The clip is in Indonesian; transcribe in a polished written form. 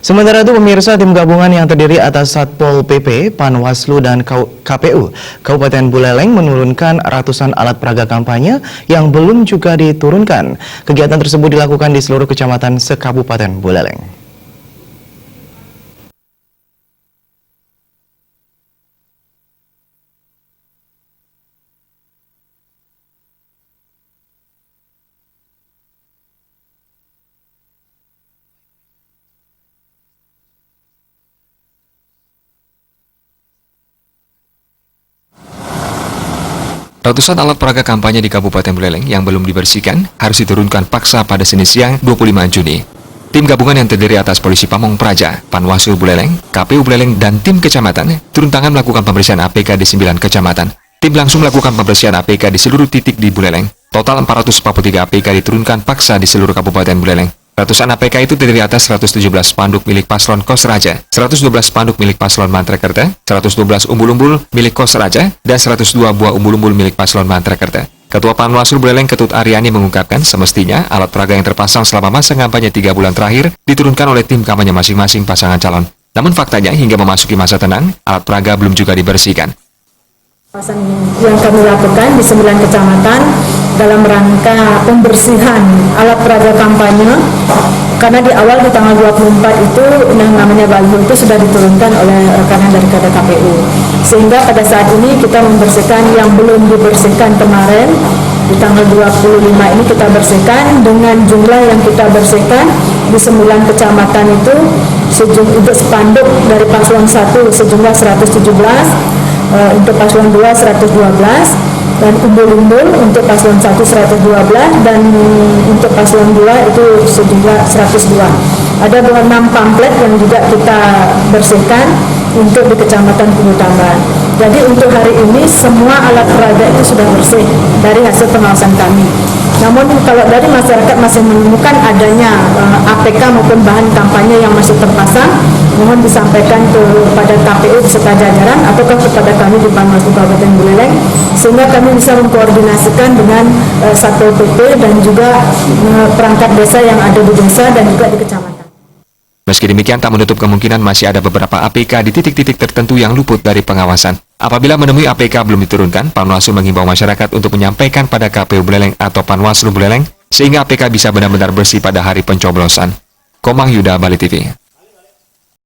Sementara itu pemirsa, tim gabungan yang terdiri atas Satpol PP, Panwaslu, dan KPU Kabupaten Buleleng menurunkan ratusan alat peraga kampanye yang belum juga diturunkan. Kegiatan tersebut dilakukan di seluruh kecamatan se-Kabupaten Buleleng. Ratusan alat peraga kampanye di Kabupaten Buleleng yang belum dibersihkan harus diturunkan paksa pada Senin siang 25 Juni. Tim gabungan yang terdiri atas Polisi Pamong Praja, Panwaslu Buleleng, KPU Buleleng, dan tim kecamatan turun tangan melakukan pembersihan APK di 9 kecamatan. Tim langsung melakukan pembersihan APK di seluruh titik di Buleleng. Total 443 APK diturunkan paksa di seluruh Kabupaten Buleleng. Ratusan APK itu terdiri atas 117 spanduk milik Paslon Kos Raja, 112 spanduk milik Paslon Mantrekerta, 112 umbul-umbul milik Kos Raja, dan 102 buah umbul-umbul milik Paslon Mantrekerta. Ketua Panwaslu Buleleng Ketut Aryani mengungkapkan semestinya alat peraga yang terpasang selama masa kampanye 3 bulan terakhir diturunkan oleh tim kampanye masing-masing pasangan calon. Namun faktanya hingga memasuki masa tenang, alat peraga belum juga dibersihkan. Yang kami lakukan di 9 kecamatan dalam rangka pembersihan alat peraga kampanye, karena di awal di tanggal 24 itu yang namanya baliho itu sudah diturunkan oleh rekanan dari KPU, sehingga pada saat ini kita membersihkan yang belum dibersihkan kemarin di tanggal 25 ini kita bersihkan dengan jumlah yang kita bersihkan di 9 kecamatan itu untuk spanduk dari paslon 1 sejumlah 117, untuk paslon 2 112, dan umbul-umbul untuk paslon 1 112, dan untuk paslon 2 itu sejumlah 102. Ada 6 pamflet yang juga kita bersihkan untuk di Kecamatan Kubutamban. Jadi untuk hari ini semua alat peraga itu sudah bersih dari hasil pengawasan kami. Namun kalau dari masyarakat masih menemukan adanya APK maupun bahan kampanye yang masih terpasang, mohon disampaikan kepada KPU beserta jajaran ataukah kepada kami di Panwaslu Kabupaten Buleleng, sehingga kami bisa mengkoordinasikan dengan Satpol PP dan juga perangkat desa yang ada di desa dan juga di kecamatan. Meski demikian, tak menutup kemungkinan masih ada beberapa APK di titik-titik tertentu yang luput dari pengawasan. Apabila menemui APK belum diturunkan, Panwaslu mengimbau masyarakat untuk menyampaikan pada KPU Buleleng atau Panwaslu Buleleng, sehingga APK bisa benar-benar bersih pada hari pencoblosan. Komang Yuda, Bali TV.